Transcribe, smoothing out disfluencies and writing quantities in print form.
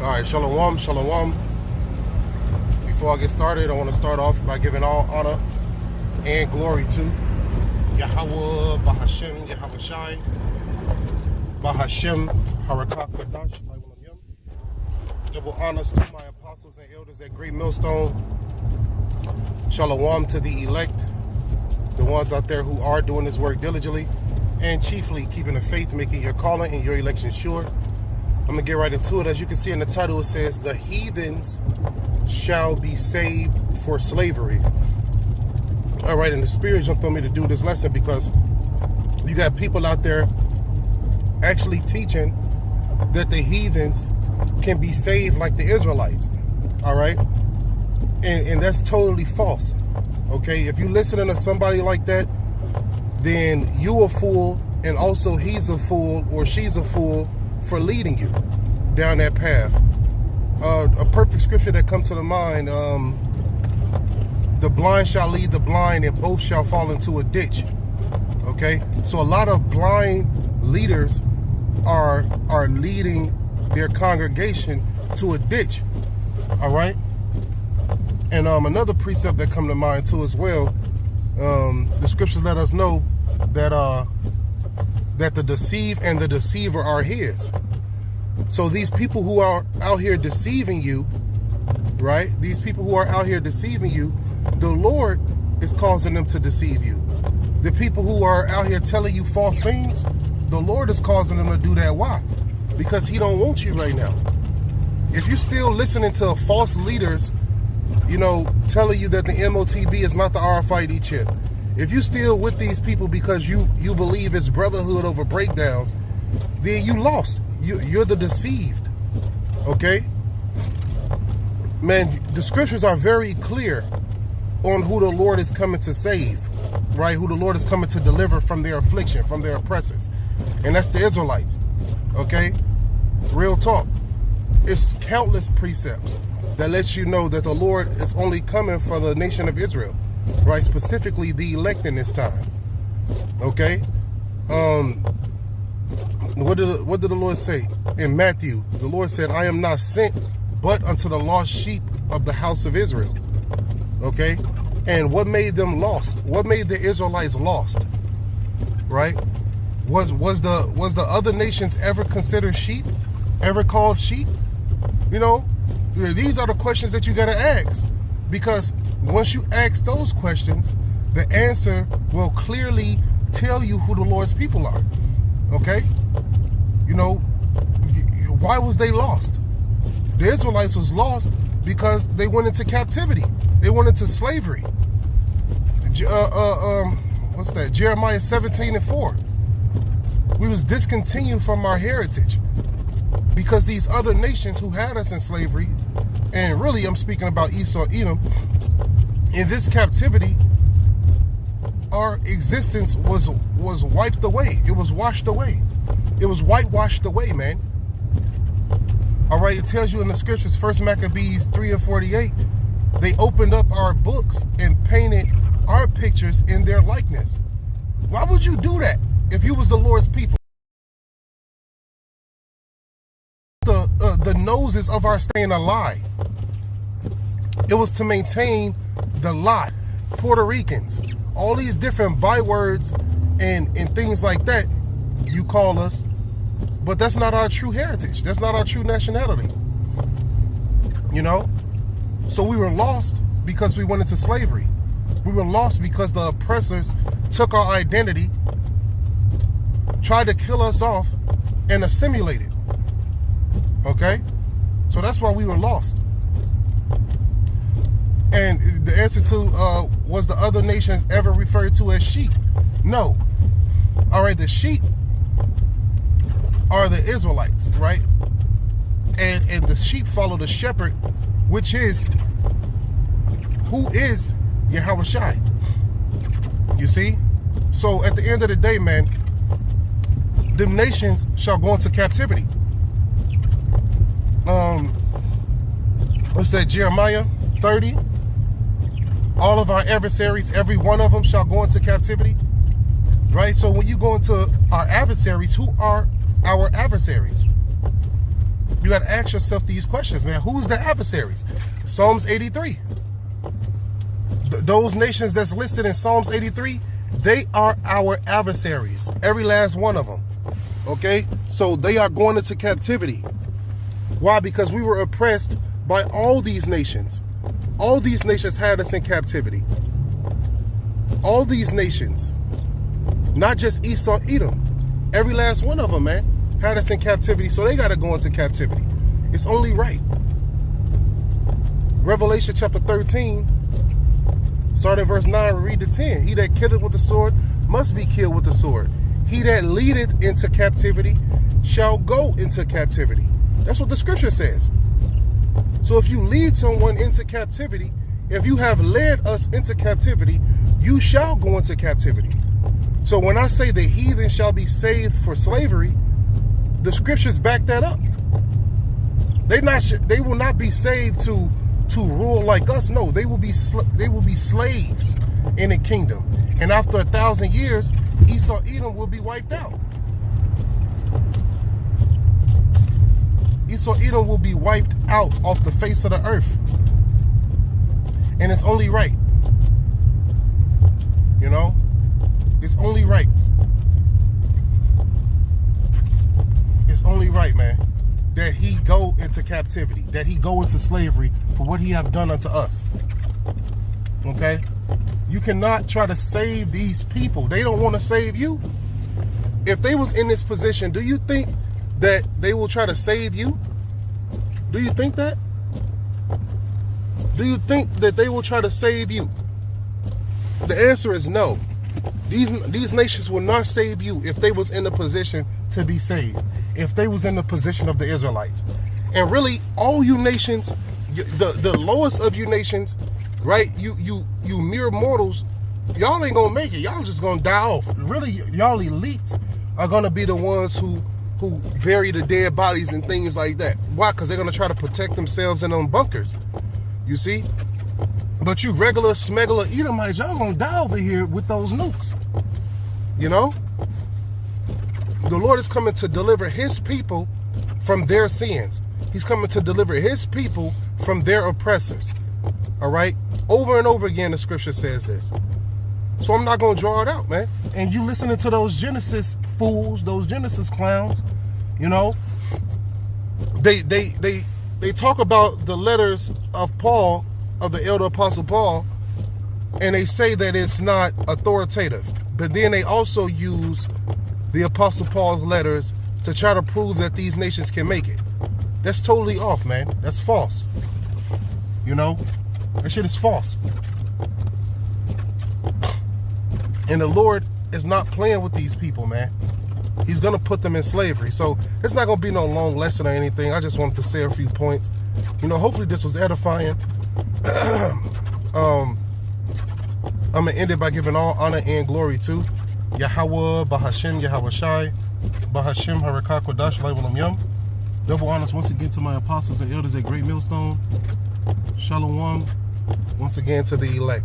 All right, shalom, shalom. Before I get started, I want to start off by giving all honor and glory to Yahweh, Bahashem, Yahweh Shai, Bahashem, Harakah Kadash, double honors to my apostles and elders at Great Millstone. Shalom to the elect, the ones out there who are doing this work diligently and chiefly keeping the faith, making your calling and your election sure. I'm going to get right into it. As you can see in the title, it says, the heathens shall be saved for slavery. All right, and the Spirit jumped on me to do this lesson because you got people out there actually teaching that the heathens can be saved like the Israelites. All right, and that's totally false. Okay, if you listening to somebody like that, then you a fool, and also he's a fool or she's a fool for leading you down that path. A perfect scripture that comes to the mind, the blind shall lead the blind and both shall fall into a ditch. Okay, so a lot of blind leaders are leading their congregation to a ditch. All right, and another precept that come to mind too as well, the scriptures let us know that that the deceived and the deceiver are his. So these people who are out here deceiving you, right? These people who are out here deceiving you, the Lord is causing them to deceive you. The people who are out here telling you false things, the Lord is causing them to do that. Why? Because he don't want you right now. If you're still listening to false leaders, you know, telling you that the MOTB is not the RFID chip, if you still with these people because you believe it's brotherhood over breakdowns, then you lost. You're the deceived. Okay? Man, the scriptures are very clear on who the Lord is coming to save, right? Who the Lord is coming to deliver from their affliction, from their oppressors. And that's the Israelites. Okay? Real talk. It's countless precepts that lets you know that the Lord is only coming for the nation of Israel. Right, specifically the elect in this time. Okay, what did the Lord say in Matthew? The Lord said, "I am not sent but unto the lost sheep of the house of Israel." Okay, and what made them lost? What made the Israelites lost? Right? Was the other nations ever considered sheep? Ever called sheep? You know, these are the questions that you got to ask. Because once you ask those questions, the answer will clearly tell you who the Lord's people are. Okay? You know, why was they lost? The Israelites was lost because they went into captivity. They went into slavery. What's that? Jeremiah 17:4. We was discontinued from our heritage because these other nations who had us in slavery, and really I'm speaking about Esau, Edom, in this captivity, our existence was wiped away. It was washed away. It was whitewashed away, man. All right, it tells you in the scriptures, 1 Maccabees 3:48, they opened up our books and painted our pictures in their likeness. Why would you do that if you was the Lord's people? The noses of our staying alive. It was to maintain the lie. Puerto Ricans, all these different bywords and things like that, you call us, but that's not our true heritage. That's not our true nationality. You know? So we were lost because we went into slavery. We were lost because the oppressors took our identity, tried to kill us off, and assimilated. Okay? So that's why we were lost. And the answer to, was the other nations ever referred to as sheep? No. All right, the sheep are the Israelites, right? And the sheep follow the shepherd, which is, who is Yahweh Shai. You see? So at the end of the day, man, the nations shall go into captivity. What's that? Jeremiah 30. All of our adversaries, every one of them shall go into captivity. Right? So when you go into our adversaries, who are our adversaries? You got to ask yourself these questions, man. Who's the adversaries? Psalms 83. Those nations that's listed in Psalms 83, they are our adversaries. Every last one of them. Okay? So they are going into captivity. Why? Because we were oppressed by all these nations. All these nations had us in captivity. All these nations. Not just Esau, Edom. Every last one of them, man, had us in captivity. So they got to go into captivity. It's only right. Revelation chapter 13, starting at verse 9, read to 10. He that killeth with the sword must be killed with the sword. He that leadeth into captivity shall go into captivity. That's what the scripture says. So if you lead someone into captivity, if you have led us into captivity, you shall go into captivity. So when I say the heathen shall be saved for slavery, the scriptures back that up. They will not be saved to rule like us. No, they will be slaves in the kingdom. And after 1,000 years, Esau, Edom will be wiped out. Esau, Edom will be wiped out off the face of the earth. And it's only right. You know? It's only right. It's only right, man, that he go into captivity, that he go into slavery for what he have done unto us. Okay? You cannot try to save these people. They don't want to save you. If they was in this position, do you think that they will try to save you? Do you think that? Do you think that they will try to save you? The answer is no. These nations will not save you if they was in a position to be saved. If they was in the position of the Israelites. And really, all you nations, the lowest of you nations, right? You mere mortals, y'all ain't gonna make it. Y'all just gonna die off. Really, y'all elites are gonna be the ones who bury the dead bodies and things like that. Why? Because they're gonna try to protect themselves in them bunkers. You see? But you regular smuggler Edomites, y'all gonna die over here with those nukes. You know? The Lord is coming to deliver his people from their sins. He's coming to deliver his people from their oppressors. All right? Over and over again, the scripture says this. So I'm not going to draw it out, man. And you listening to those Genesis fools, those Genesis clowns, you know, they talk about the letters of Paul, of the elder apostle Paul, and they say that it's not authoritative. But then they also use the apostle Paul's letters to try to prove that these nations can make it. That's totally off, man. That's false. You know, that shit is false. And the Lord is not playing with these people, man. He's going to put them in slavery. So it's not going to be no long lesson or anything. I just wanted to say a few points. You know, hopefully this was edifying. I'm going to end it by giving all honor and glory to Yahweh, Bahashem, Yahweh Shai, Bahashem, Harakah, Kodash, Laiwalam Yum. Double honors once again to my apostles and elders at Great Millstone. Shalom once again to the elect.